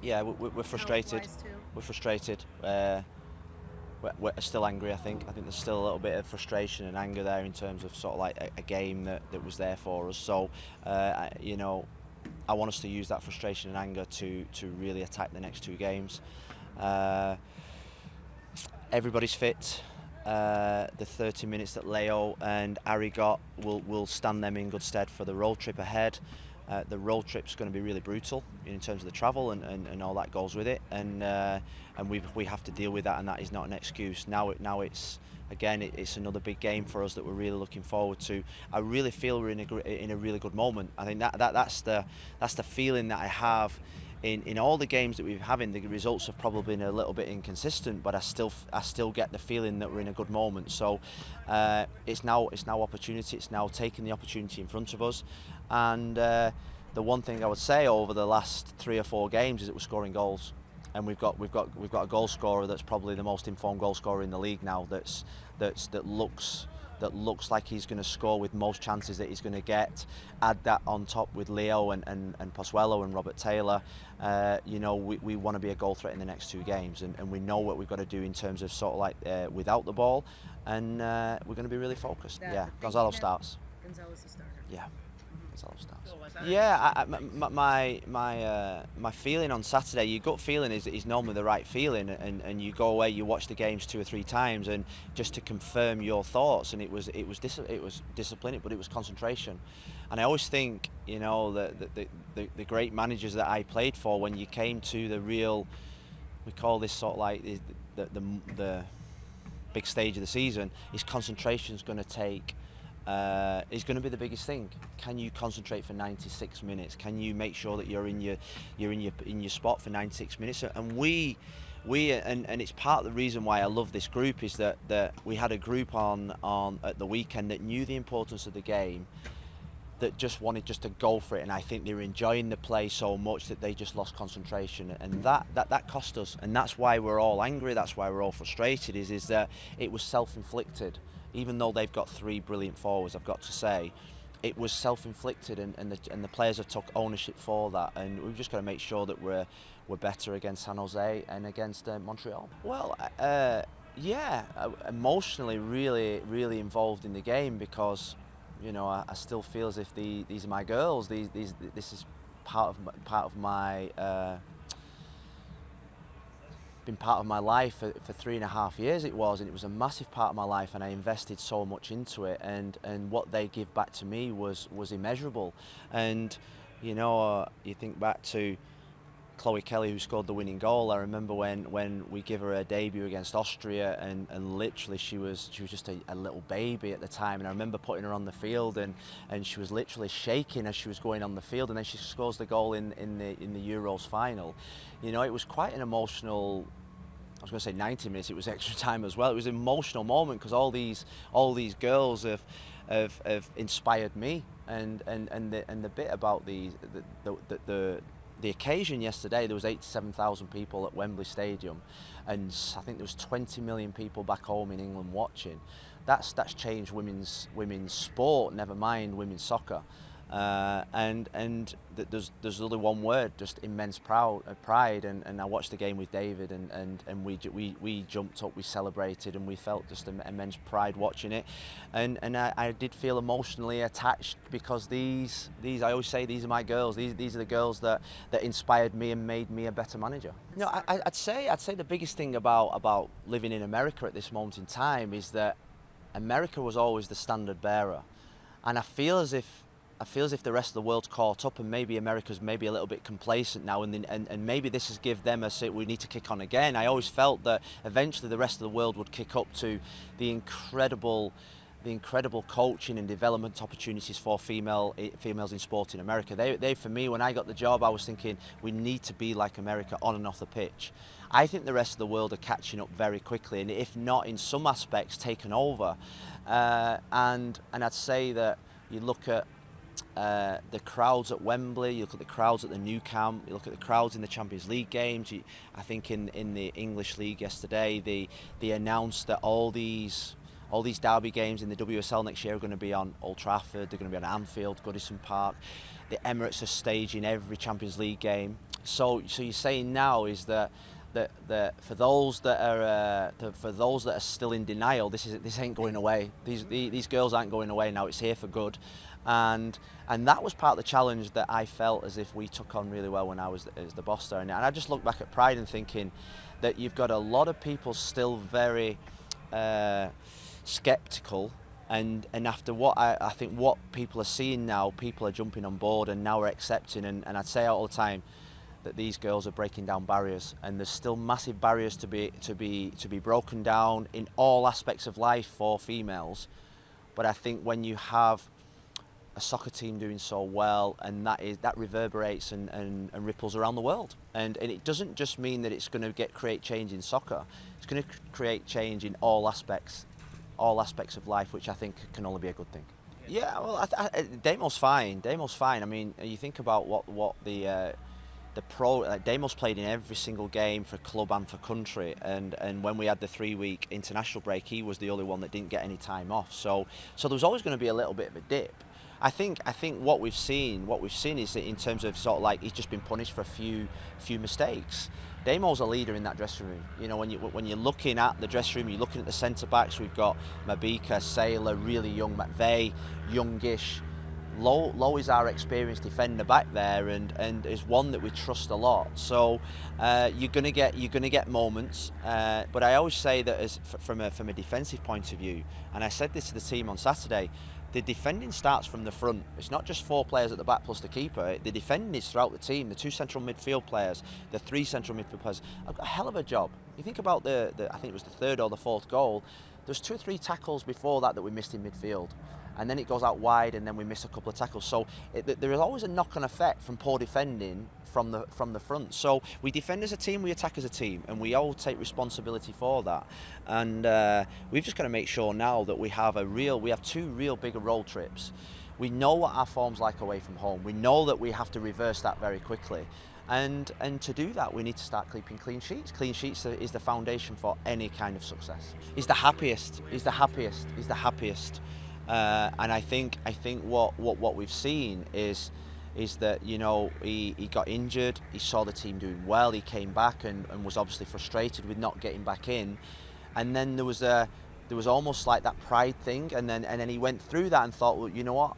Yeah, we're frustrated. We're frustrated. We're still angry. I think there's still a little bit of frustration and anger there in terms of sort of like a game that was there for us. So, you know, I want us to use that frustration and anger to really attack the next two games. Uh, Everybody's fit. The 30 minutes that Leo and Ari got will stand them in good stead for the road trip ahead. The road trip's going to be really brutal in terms of the travel and all that goes with it, and we have to deal with that, and that is not an excuse. Now it's again it's another big game for us that we're really looking forward to. I really feel we're in a really good moment. I think that's the feeling that I have. In all the games that we've having, the results have probably been a little bit inconsistent, but I still get the feeling that we're in a good moment. So it's now opportunity. It's now taking the opportunity in front of us, and the one thing I would say over the last 3 or 4 games is that we're scoring goals, and we've got a goal scorer that's probably the most informed goal scorer in the league now. That looks like he's going to score with most chances that he's going to get. Add that on top with Leo and Pozuelo and Robert Taylor. You know, we want to be a goal threat in the next 2 games, and we know what we've got to do in terms of sort of like without the ball, and we're going to be really focused. Yeah, Gonzalo starts. Gonzalo's the starter. Yeah. Yeah, my feeling on Saturday, your gut feeling is normally the right feeling, and you go away, you watch the games 2 or 3 times, and just to confirm your thoughts, and it was discipline, but it was concentration, and I always think, you know, the great managers that I played for, when you came to the real, we call this sort of like the big stage of the season, is concentration's going to take. Is going to be the biggest thing. Can you concentrate for 96 minutes? Can you make sure that you're in your spot for 96 minutes? And we and it's part of the reason why I love this group is that we had a group on at the weekend that knew the importance of the game, that just wanted to go for it, and I think they were enjoying the play so much that they just lost concentration, and that cost us, and that's why we're all angry. That's why we're all frustrated. Is that it was self-inflicted. Even though they've got 3 brilliant forwards, I've got to say, it was self-inflicted, and the players have took ownership for that, and we've just got to make sure that we're better against San Jose and against Montreal. Well, yeah, emotionally, really involved in the game, because, you know, I still feel as if these are my girls. This is part of my. Been part of my life for 3.5 years it was a massive part of my life, and I invested so much into it, and what they give back to me was immeasurable. And, you know, you think back to Chloe Kelly, who scored the winning goal. I remember when we give her a debut against Austria, and literally she was just a little baby at the time, and I remember putting her on the field, and she was literally shaking as she was going on the field, and then she scores the goal in the Euros final. You know, it was quite an emotional. I was going to say 90 minutes. It was extra time as well. It was an emotional moment, because all these girls have inspired me, and the bit about the occasion yesterday, there was 87,000 people at Wembley Stadium, and I think there was 20 million people back home in England watching. That's changed women's sport, never mind women's soccer. And there's only one word, just immense pride, and I watched the game with David, and we jumped up, we celebrated, and we felt just immense pride watching it, and I did feel emotionally attached, because these I always say, these are my girls. These are the girls that inspired me and made me a better manager. You know, I'd say the biggest thing about living in America at this moment in time is that America was always the standard bearer, and I feel as if the rest of the world's caught up, and maybe America's maybe a little bit complacent now, and maybe this has given them we need to kick on again. I always felt that eventually the rest of the world would kick up to the incredible coaching and development opportunities for females in sport in America. They for me, when I got the job, I was thinking we need to be like America on and off the pitch. I think the rest of the world are catching up very quickly, and if not in some aspects, taken over. And I'd say that you look at the crowds at Wembley, you look at the crowds at the Nou Camp, you look at the crowds in the Champions League games. I think in the English League yesterday, they announced that all these all these derby games in the WSL next year are going to be on Old Trafford, they're going to be on Anfield, Goodison Park. The Emirates are staging every Champions League game. So you're saying now is that for those that are still in denial, this ain't going away. These girls aren't going away now. It's here for good, and that was part of the challenge that I felt as if we took on really well when I was as the boss there. And I just look back at Pride and thinking that you've got a lot of people still very sceptical. And after what I think what people are seeing now, people are jumping on board and now are accepting. And I'd say all the time that these girls are breaking down barriers, and there's still massive barriers to be broken down in all aspects of life for females. But I think when you have a soccer team doing so well, and that reverberates and ripples around the world, and it doesn't just mean that it's going to create change in soccer. It's going to create change in all aspects of life, which I think can only be a good thing. Yeah, well, Damo's fine. I mean, you think about what the Damo's played in every single game for club and for country, and when we had the 3-week international break, he was the only one that didn't get any time off. So there was always going to be a little bit of a dip. I think what we've seen is that in terms of sort of like he's just been punished for a few mistakes. Damo's a leader in that dressing room. You know, when you're looking at the dressing room, you're looking at the centre backs. We've got Mabika, Saylor, really young, McVeigh, youngish. Low is our experienced defender back there, and is one that we trust a lot. So you're gonna get moments, but I always say that from a defensive point of view, and I said this to the team on Saturday. The defending starts from the front. It's not just 4 players at the back plus the keeper. The defending is throughout the team. The 2 central midfield players, the 3 central midfield players have got a hell of a job. You think about I think it was the 3rd or the 4th goal. There's 2 or 3 tackles before that we missed in midfield. And then it goes out wide, and then we miss a couple of tackles. So there is always a knock-on effect from poor defending from the front. So we defend as a team, we attack as a team, and we all take responsibility for that. And we've just got to make sure now that we have 2 real bigger road trips. We know what our form's like away from home. We know that we have to reverse that very quickly. And to do that, we need to start keeping clean sheets. Clean sheets is the foundation for any kind of success. He's the happiest. And I think what we've seen is that, you know, he got injured, he saw the team doing well, he came back and was obviously frustrated with not getting back in, and then there was almost like that pride thing, and then he went through that and thought, well, you know what,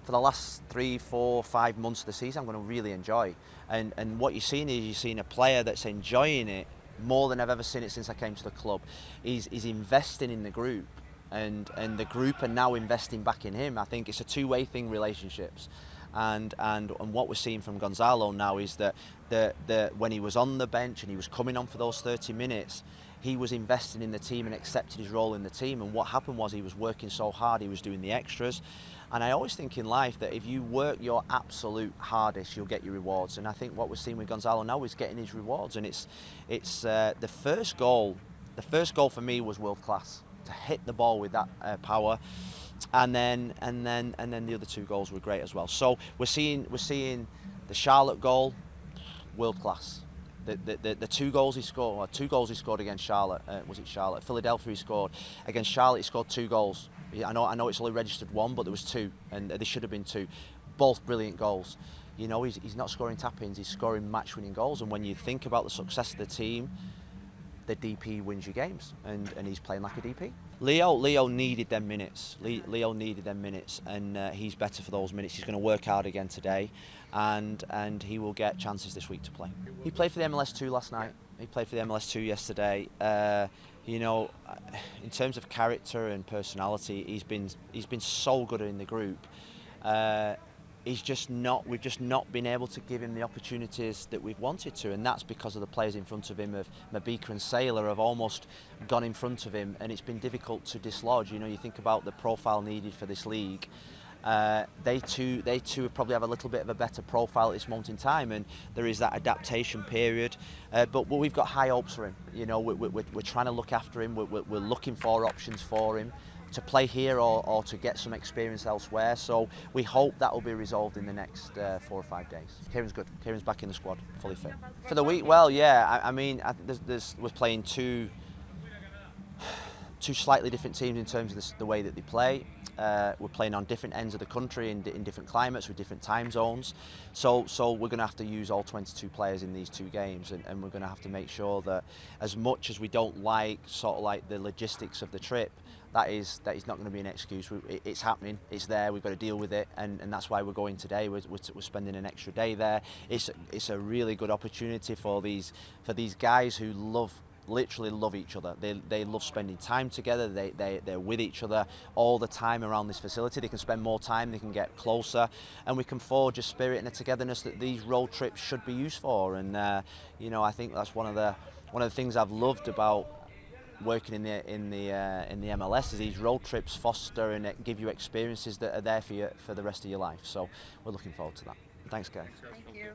for the last 3, 4, 5 months of the season, I'm going to really enjoy, and what you're seeing a player that's enjoying it more than I've ever seen it since I came to the club. He's investing in the group. And the group are now investing back in him. I think it's a 2-way thing, relationships, and what we're seeing from Gonzalo now is that when he was on the bench and he was coming on for those 30 minutes, he was investing in the team and accepted his role in the team. And what happened was he was working so hard, he was doing the extras. And I always think in life that if you work your absolute hardest, you'll get your rewards. And I think what we're seeing with Gonzalo now is getting his rewards. And it's the first goal. The first goal for me was world class. To hit the ball with that power, and then the other 2 goals were great as well. So we're seeing the Charlotte goal, world class. The 2 goals he scored, or 2 goals he scored against Charlotte. Was it Charlotte? Philadelphia he scored against Charlotte. He scored 2 goals. I know it's only registered 1, but there was 2, and there should have been 2. Both brilliant goals. You know, he's not scoring tap-ins. He's scoring match-winning goals. And when you think about the success of the team, the DP wins your games, and he's playing like a DP. Leo needed them minutes. Leo needed them minutes, and he's better for those minutes. He's going to work hard again today, and he will get chances this week to play. He played for the MLS2 last night. He played for the MLS2 yesterday. You know, in terms of character and personality, he's been so good in the group. We've just not been able to give him the opportunities that we've wanted to, and that's because of the players in front of him. Of Mabika and Saylor have almost gone in front of him, and it's been difficult to dislodge. You know, you think about the profile needed for this league. They too probably have a little bit of a better profile at this moment in time, and there is that adaptation period. But we've got high hopes for him. You know, we're trying to look after him. We're looking for options for him to play here or to get some experience elsewhere. So we hope that will be resolved in the next 4 or 5 days. Kieran's good. Kieran's back in the squad, fully fit. For the week, well, yeah, I mean, we're playing two two slightly different teams in terms of the way that they play. We're playing on different ends of the country in different climates with different time zones. So we're going to have to use all 22 players in these two games, and we're going to have to make sure that, as much as we don't like sort of like the logistics of the trip, that is not going to be an excuse. It's happening. It's there. We've got to deal with it, and that's why we're going today. We're spending an extra day there. It's a really good opportunity for these guys who literally love each other. They love spending time together. They're with each other all the time around this facility. They can spend more time. They can get closer, and we can forge a spirit and a togetherness that these road trips should be used for. And you know, I think that's one of the things I've loved about working in the MLS is these road trips foster and give you experiences that are there for the rest of your life. So we're looking forward to that. Thanks, guys. Thank you.